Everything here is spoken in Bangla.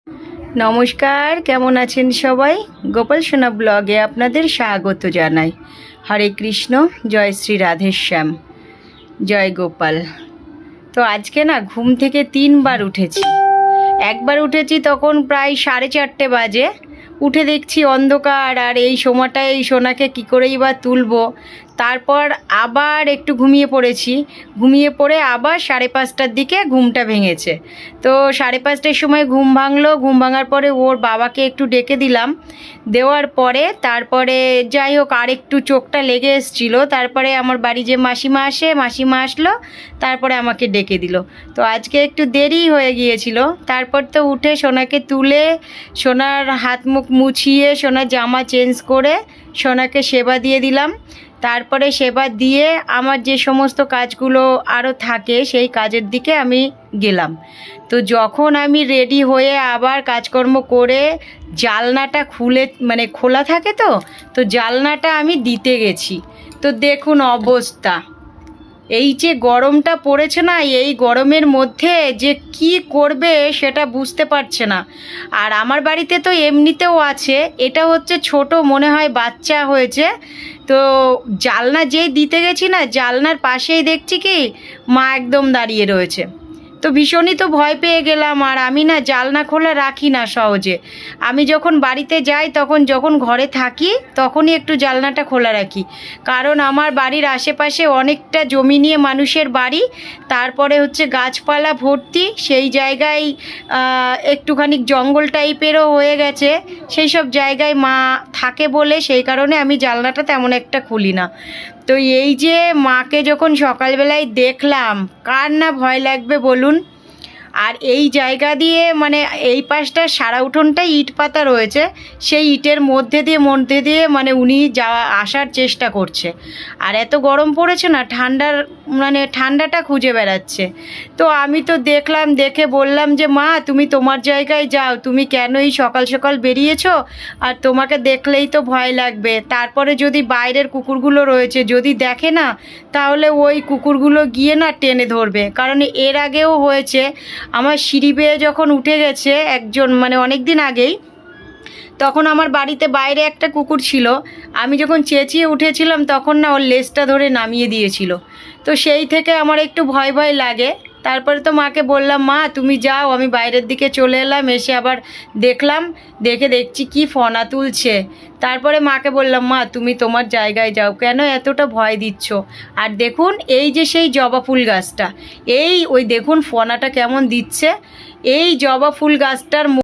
নমস্কার, কেমন আছেন সবাই? গোপাল সোনা ব্লগে আপনাদের স্বাগত জানাই। হরে কৃষ্ণ, জয় শ্রী রাধেশ্যাম, জয় গোপাল। তো আজকে না ঘুম থেকে 3বার উঠেছি। একবার উঠেছি তখন প্রায় 4:30 বাজে। উঠে দেখছি অন্ধকার, আর এই সময়টায় এই সোনাকে কী করেই বা তুলবো। তারপর আবার একটু ঘুমিয়ে পড়েছি। ঘুমিয়ে পড়ে আবার 5:30টার দিকে ঘুমটা ভেঙেছে। তো 5:30টার সময় ঘুম ভাঙলো। ঘুম ভাঙার পরে ওর বাবাকে একটু ডেকে দিলাম। দেওয়ার পরে তারপরে যাই হোক আর একটু চোখটা লেগে এসেছিলো। তারপরে আমার বাড়ি যে মাসিমা আসে, মাসিমা আসলো, তারপরে আমাকে ডেকে দিল। তো আজকে একটু দেরি হয়ে গিয়েছিল। তারপর তো উঠে সোনাকে তুলে, সোনার হাত মুখ মুছিয়ে, সোনার জামা চেঞ্জ করে সোনাকে সেবা দিয়ে দিলাম। তারপরে সেবা দিয়ে আমার যে সমস্ত কাজগুলো আরও থাকে সেই কাজের দিকে আমি গেলাম। তো যখন আমি রেডি হয়ে আবার কাজকর্ম করে জানলাটা খোলা থাকে, তো জানলাটা আমি দিতে গেছি। তো দেখুন অবস্থা, এই যে গরমটা পড়েছে না, এই গরমের মধ্যে যে কি করবে সেটা বুঝতে পারছে না। আর আমার বাড়িতে তো এমনিতেও আছে, এটা হচ্ছে ছোট, মনে হয় বাচ্চা হয়েছে। তো জানলা যেই দিতে গেছি না, জানলার পাশেই দেখছি কি মা একদম দাঁড়িয়ে রয়েছে। তো ভীষণই তো ভয় পেয়ে গেলাম। আর আমি না জানলা খোলা রাখি না সহজে। আমি যখন বাড়িতে যাই, যখন ঘরে থাকি তখনই একটু জানলাটা খোলা রাখি। কারণ আমার বাড়ির আশেপাশে অনেকটা জমি নিয়ে মানুষের বাড়ি, তারপরে হচ্ছে গাছপালা ভর্তি, সেই জায়গায় একটুখানি জঙ্গল টাইপেরও হয়ে গেছে। সেই সব জায়গায় মা থাকে বলে সেই কারণে আমি জানলাটা তেমন একটা খুলি না। তো এই যে মাকে যখন সকালবেলায় দেখলাম, কার না ভয় লাগবে বলুন। আর এই জায়গা দিয়ে এই পাশটা সারা উঠোনটাই ইট পাতা রয়েছে, সেই ইটের মধ্যে দিয়ে উনি আসার চেষ্টা করছে। আর এত গরম পড়েছে না, ঠান্ডাটা খুঁজে বেড়াচ্ছে। তো আমি তো দেখলাম, দেখে বললাম যে মা তুমি তোমার জায়গায় যাও, তুমি কেন এই সকাল সকাল বেরিয়েছো? আর তোমাকে দেখলেই তো ভয় লাগবে। তারপরে যদি বাইরের কুকুরগুলো রয়েছে যদি দেখে না, তাহলে ওই কুকুরগুলো গিয়ে না টেনে ধরবে। কারণ এর আগেও হয়েছে, আমার সিঁড়ি বেয়ে যখন উঠে গেছে একজন, অনেক দিন আগেই, তখন আমার বাড়িতে বাইরে একটা কুকুর ছিল। আমি যখন চেঁচিয়ে উঠেছিলাম তখন না ওর লেজটা ধরে নামিয়ে দিয়েছিল। তো সেই থেকে আমার একটু ভয় ভয় লাগে। তারপরে তো মাকে বললাম মা তুমি যাও, আমি বাইরের দিকে চলে এলাম। এসে আবার দেখলাম, দেখছি কি ফনা তুলছে। তারপরে মাকে বললাম মা তুমি তোমার জায়গায় যাও, কেন এতটা ভয় দিচ্ছ? আর দেখুন এই যে সেই জবা ফুল গাছটা, ওই দেখুন ফনাটা কেমন দিচ্ছে। এই জবা ফুল গাছটার